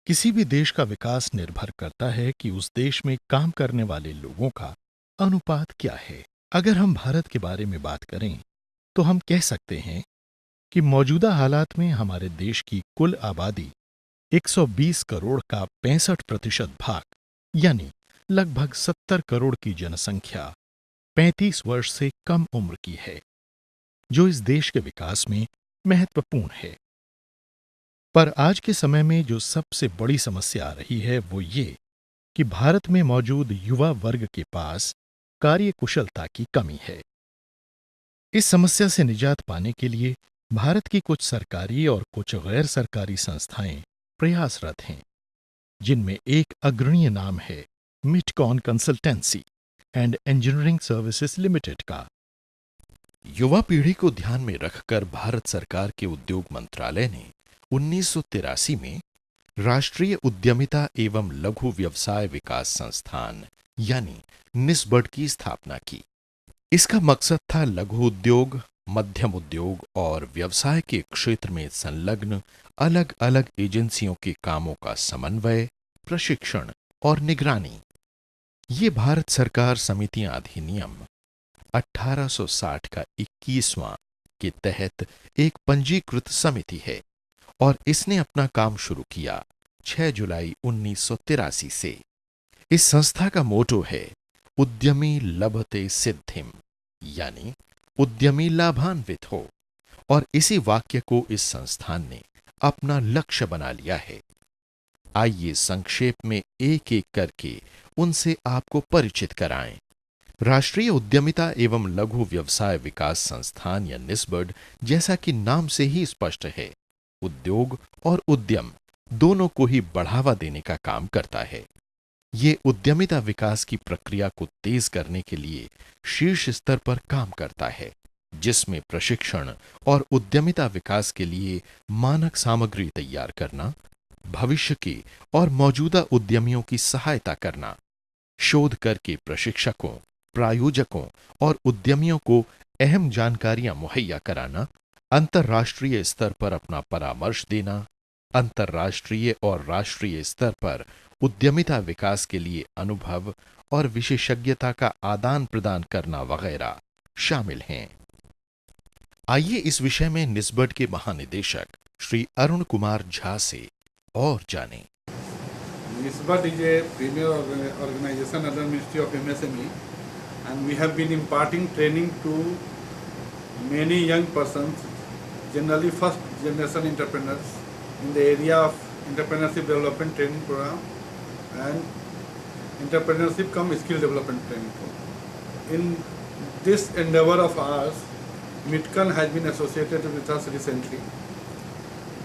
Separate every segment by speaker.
Speaker 1: किसी भी देश का विकास निर्भर करता है कि उस देश में काम करने वाले लोगों का अनुपात क्या है। अगर हम भारत के बारे में बात करें, तो हम कह सकते हैं कि मौजूदा हालात में हमारे देश की कुल आबादी 120 करोड़ का 65% भाग, यानी लगभग 70 करोड़ की जनसंख्या 35 वर्ष से कम उम्र की है, जो इस देश के विकास में महत्वपूर्ण है। पर आज के समय में जो सबसे बड़ी समस्या आ रही है वो ये कि भारत में मौजूद युवा वर्ग के पास कार्यकुशलता की कमी है। इस समस्या से निजात पाने के लिए भारत की कुछ सरकारी और कुछ गैर सरकारी संस्थाएं प्रयासरत हैं, जिनमें एक अग्रणीय नाम है MITCON consultancy and engineering services limited का। युवा पीढ़ी को ध्यान में रखकर भारत सरकार के उद्योग मंत्रालय ने 1983 में राष्ट्रीय उद्यमिता एवं लघु व्यवसाय विकास संस्थान यानी निस्बड की स्थापना की। इसका मकसद था लघु उद्योग, मध्यम उद्योग और व्यवसाय के क्षेत्र में संलग्न अलग अलग एजेंसियों के कामों का समन्वय, प्रशिक्षण और निगरानी। ये भारत सरकार समितियां अधिनियम 1860 का 21वां के तहत एक पंजीकृत समिति है और इसने अपना काम शुरू किया 6 जुलाई 1983 से। इस संस्था का मोटो है उद्यमी लभते सिद्धिम, यानी उद्यमी लाभान्वित हो, और इसी वाक्य को इस संस्थान ने अपना लक्ष्य बना लिया है। आइए संक्षेप में एक एक करके उनसे आपको परिचित कराएं। राष्ट्रीय उद्यमिता एवं लघु व्यवसाय विकास संस्थान या निस्बड, जैसा कि नाम से ही स्पष्ट है, उद्योग और उद्यम दोनों को ही बढ़ावा देने का काम करता है। ये उद्यमिता विकास की प्रक्रिया को तेज करने के लिए शीर्ष स्तर पर काम करता है, जिसमें प्रशिक्षण और उद्यमिता विकास के लिए मानक सामग्री तैयार करना, भविष्य के और मौजूदा उद्यमियों की सहायता करना, शोध करके प्रशिक्षकों, प्रायोजकों और उद्यमियों को अहम जानकारियां मुहैया कराना, अंतर्राष्ट्रीय स्तर पर अपना परामर्श देना, अंतर्राष्ट्रीय और राष्ट्रीय स्तर पर उद्यमिता विकास के लिए अनुभव और विशेषज्ञता का आदान प्रदान करना वगैरह शामिल हैं। आइए इस विषय में निस्बड के महानिदेशक श्री अरुण कुमार झा से और जानें।
Speaker 2: NISBAT is a premier organization under Ministry of MSME, and we have been imparting training to many young persons, generally first generation entrepreneurs, in the area of entrepreneurship development training program and entrepreneurship cum skill development training program. In this endeavor of ours, MITCON has been associated with us recently,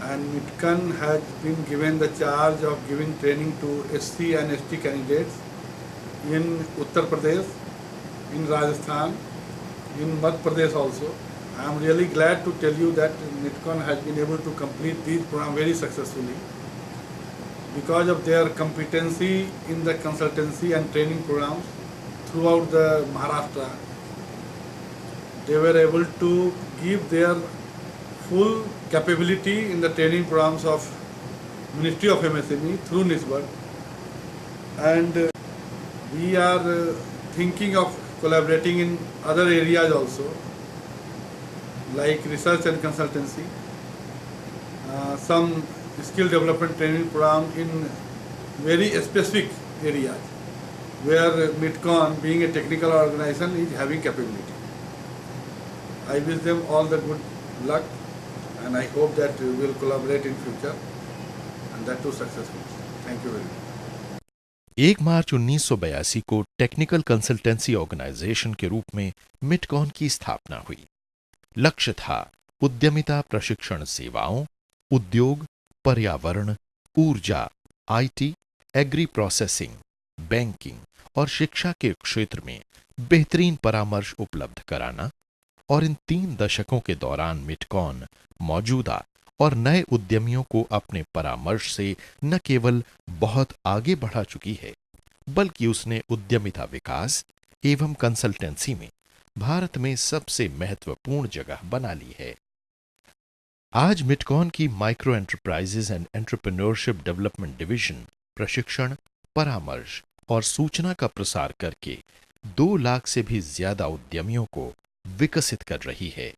Speaker 2: and MITCON has been given the charge of giving training to SC and ST candidates in Uttar Pradesh, in Rajasthan, in Madhya Pradesh also. I am really glad to tell you that MITCON has been able to complete these programs very successfully because of their competency in the consultancy and training programs throughout the Maharashtra. They were able to give their full capability in the training programs of Ministry of MSME through NISBAD, and we are thinking of collaborating in other areas also, like research and consultancy, some skill development training program in very specific areas where MITCON, being a technical organization, is having capability. I wish them all the good luck, and I hope that we will collaborate in future, and that too successfully. Thank you very much.
Speaker 1: 1 मार्च 1982 को technical consultancy organisation के रूप में मिटकॉन की स्थापना हुई। लक्ष्य था उद्यमिता प्रशिक्षण सेवाओं, उद्योग, पर्यावरण, ऊर्जा, आईटी, एग्री प्रोसेसिंग, बैंकिंग और शिक्षा के क्षेत्र में बेहतरीन परामर्श उपलब्ध कराना, और इन 3 दशकों के दौरान मिटकॉन मौजूदा और नए उद्यमियों को अपने परामर्श से न केवल बहुत आगे बढ़ा चुकी है, बल्कि उसने उद्यमिता विकास एवं कंसल्टेंसी में भारत में सबसे महत्वपूर्ण जगह बना ली है। आज मिटकॉन की micro enterprises and entrepreneurship development division प्रशिक्षण, परामर्श और सूचना का प्रसार करके 2 लाख से भी ज्यादा उद्यमियों को विकसित कर रही है।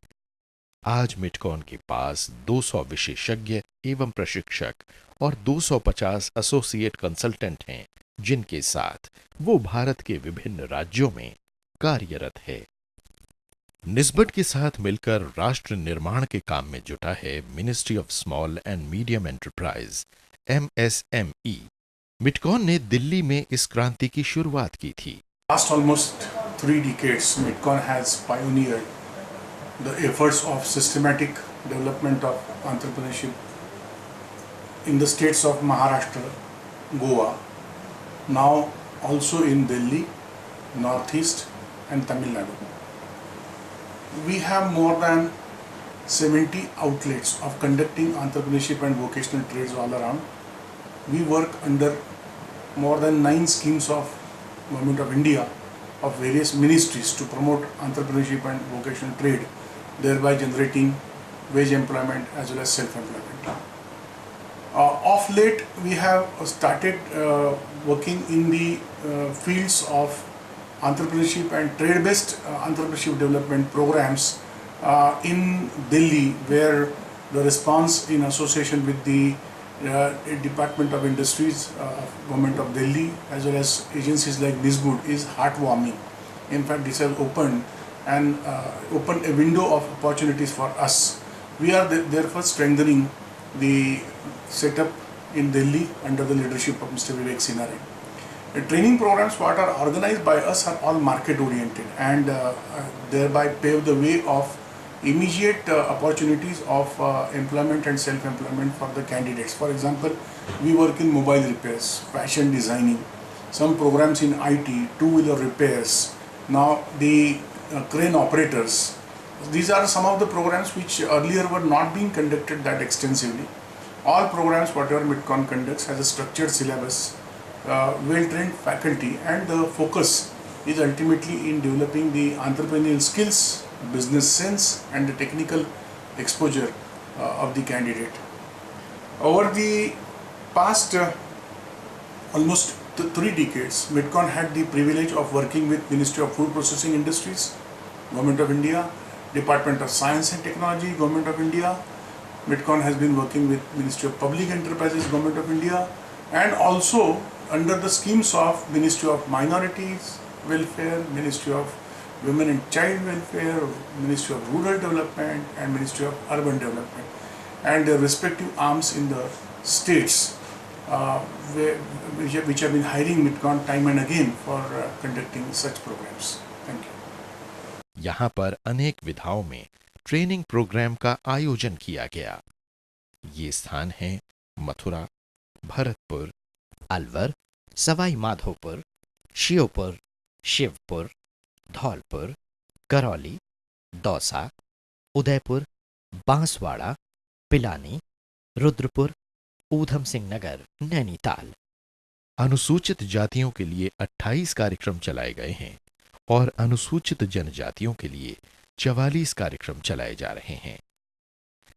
Speaker 1: आज मिटकॉन के पास 200 विशेषज्ञ एवं प्रशिक्षक और 250 एसोसिएट कंसल्टेंट हैं, जिनके साथ वो भारत के विभिन्न राज्यों में कार्यरत है। निस्बत के साथ मिलकर राष्ट्र निर्माण के काम में जुटा है ministry of small and medium enterprise MSME। मिटकॉन ने दिल्ली में इस क्रांति की शुरुआत की थी।
Speaker 3: Last almost 3 decades, Midcon has pioneered the efforts of systematic development of entrepreneurship in the states of Maharashtra, Goa, now also in Delhi, Northeast and Tamil Nadu. We have more than 70 outlets of conducting entrepreneurship and vocational trades all around. We work under more than 9 schemes of Government of India of various ministries to promote entrepreneurship and vocational trade, thereby generating wage employment as well as self-employment. Of late, we have started working in the fields of entrepreneurship and trade-based entrepreneurship development programs in Delhi, where the response in association with the Department of Industries of Government of Delhi as well as agencies like NISBUD is heartwarming. In fact, this has opened a window of opportunities for us. We are therefore strengthening the setup in Delhi under the leadership of Mr. Vivek Sinare. The training programs what are organized by us are all market oriented and thereby pave the way of immediate opportunities of employment and self-employment for the candidates. For example, we work in mobile repairs, fashion designing, some programs in IT, two-wheeler repairs, now the crane operators. These are some of the programs which earlier were not being conducted that extensively. All programs whatever Midcon conducts has a structured syllabus, well-trained faculty, and the focus is ultimately in developing the entrepreneurial skills, business sense and the technical exposure of the candidate. Over the past almost 3 decades, Midcon had the privilege of working with Ministry of Food Processing Industries, Government of India, Department of Science and Technology, Government of India. Midcon has been working with Ministry of Public Enterprises, Government of India, and also under the schemes of Ministry of Minorities Welfare, Ministry of Women and Child Welfare, Ministry of Rural Development and Ministry of Urban Development, and their respective arms in the states which have been hiring Midcon time and again for conducting such programs. Thank you.
Speaker 1: यहाँ पर अनेक विधाओं में training programme का आयोजन किया गया। ये स्थान हैं मथुरा, भरतपुर, अलवर, सवाई माधोपुर, श्योपुर, शिवपुर, धौलपुर, करौली, दौसा, उदयपुर, बांसवाड़ा, पिलानी, रुद्रपुर, ऊधम सिंह नगर, नैनीताल। अनुसूचित जातियों के लिए 28 कार्यक्रम चलाए गए हैं और अनुसूचित जनजातियों के लिए 44 कार्यक्रम चलाए जा रहे हैं।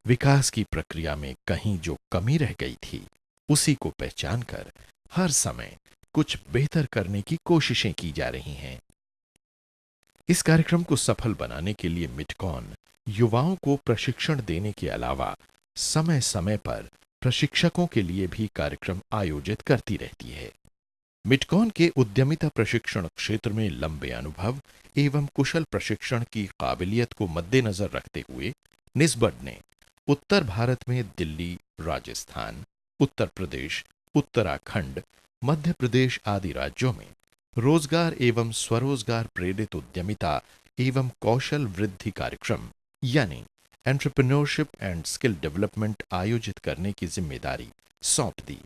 Speaker 1: विकास की प्रक्रिया में कहीं जो कमी रह गई थी, उसी को पहचान कर हर समय कुछ बेहतर करने की कोशिशें की जा रही हैं। इस कार्यक्रम को सफल बनाने के लिए मिटकॉन युवाओं को प्रशिक्षण देने के अलावा समय समय पर प्रशिक्षकों के लिए भी कार्यक्रम आयोजित करती रहती है। मिटकॉन के उद्यमिता प्रशिक्षण क्षेत्र में लंबे अनुभव एवं कुशल प्रशिक्षण की काबिलियत को मद्देनजर रखते हुए निस्बत ने उत्तर भारत में दिल्ली, राजस्थान, उत्तर प्रदेश, उत्तराखंड, मध्य प्रदेश आदि राज्यों में रोजगार एवं स्वरोजगार प्रेरित उद्यमिता एवं कौशल वृद्धि कार्यक्रम यानी एंटरप्रेन्योरशिप एंड स्किल डेवलपमेंट आयोजित करने की जिम्मेदारी सौंप दी।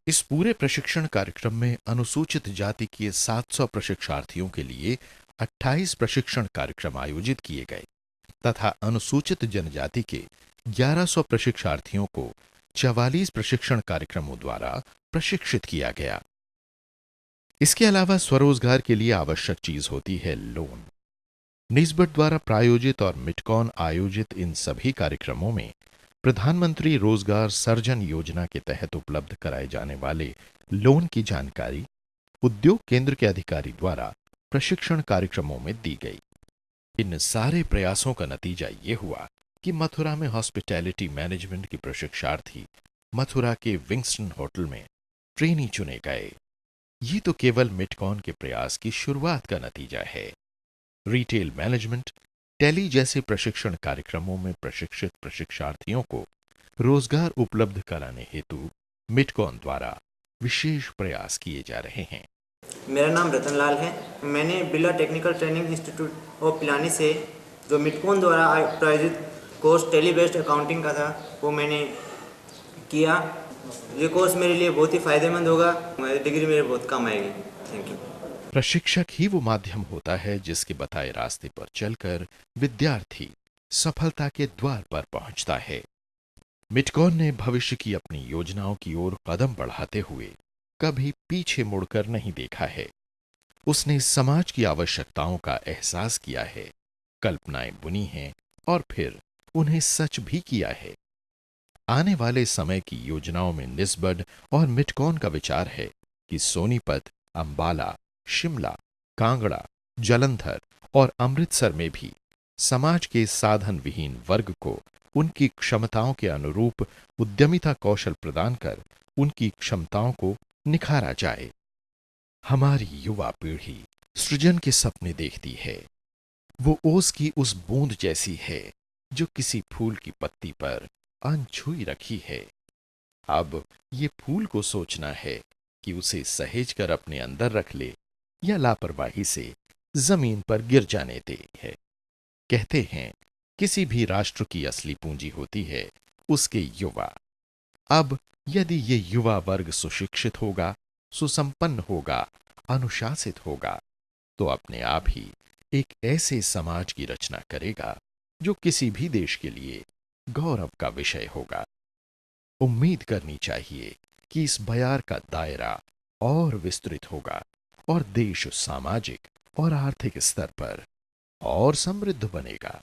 Speaker 1: इस पूरे प्रशिक्षण कार्यक्रम में अनुसूचित जाति के 700 प्रशिक्षार्थियों के लिए 28 प्रशिक्षण कार्यक्रम आयोजित किए गए तथा अनुसूचित जनजाति के 1100 प्रशिक्षार्थियों को 44 प्रशिक्षण कार्यक्रमों द्वारा प्रशिक्षित किया गया। इसके अलावा स्वरोजगार के लिए आवश्यक चीज होती है लोन। निस्बत द्वारा प्रायोजित और मिटकॉन आयोजित इन सभी कार्यक्रमों में प्रधानमंत्री रोजगार सर्जन योजना के तहत उपलब्ध कराए जाने वाले लोन की जानकारी उद्योग केंद्र के अधिकारी द्वारा प्रशिक्षण कार्यक्रमों में दी गई। इन सारे प्रयासों का नतीजा ये हुआ कि मथुरा में हॉस्पिटैलिटी मैनेजमेंट के प्रशिक्षार्थी मथुरा के विंगस्टन होटल में ट्रेनी चुने गए। ये तो केवल मिटकॉन के प्रयास की शुरुआत का नतीजा है। रिटेल मैनेजमेंट, टेली जैसे प्रशिक्षण कार्यक्रमों में प्रशिक्षित प्रशिक्षार्थियों को रोजगार उपलब्ध कराने हेतु मिटकॉन द्वारा विशेष प्रयास किए जा रहे हैं।
Speaker 4: मेरा नाम रतन लाल है। मैंने Birla technical training institute of Pilani से जो मिटकॉन द्वारा प्रायोजित कोर्स टेली बेस्ड अकाउंटिंग का था वो मैंने किया। ये कोर्स मेरे लिए बहुत ही फ़ायदेमंद होगा, मेरी डिग्री मेरे बहुत काम आएगी। Thank you.
Speaker 1: प्रशिक्षक ही वो माध्यम होता है जिसके बताए रास्ते पर चलकर विद्यार्थी सफलता के द्वार पर पहुंचता है। मिटकॉन ने भविष्य की अपनी योजनाओं की ओर कदम बढ़ाते हुए कभी पीछे मुड़कर नहीं देखा है। उसने समाज की आवश्यकताओं का एहसास किया है, कल्पनाएं बुनी हैं और फिर उन्हें सच भी किया है। आने वाले समय की योजनाओं में निस्बत और मिटकॉन का विचार है कि सोनीपत, अंबाला, शिमला, कांगड़ा, जालंधर और अमृतसर में भी समाज के साधन विहीन वर्ग को उनकी क्षमताओं के अनुरूप उद्यमिता कौशल प्रदान कर उनकी क्षमताओं को निखारा जाए। हमारी युवा पीढ़ी सृजन के सपने देखती है। वो ओस की उस बूंद जैसी है जो किसी फूल की पत्ती पर अनछुई रखी है। अब ये फूल को सोचना है कि उसे सहेज कर अपने अंदर रख ले या लापरवाही से जमीन पर गिर जाने दे है। कहते हैं किसी भी राष्ट्र की असली पूंजी होती है उसके युवा। अब यदि ये युवा वर्ग सुशिक्षित होगा, सुसंपन्न होगा, अनुशासित होगा, तो अपने आप ही एक ऐसे समाज की रचना करेगा जो किसी भी देश के लिए गौरव का विषय होगा। उम्मीद करनी चाहिए कि इस बयार का दायरा और विस्तृत होगा और देश सामाजिक और आर्थिक स्तर पर और समृद्ध बनेगा।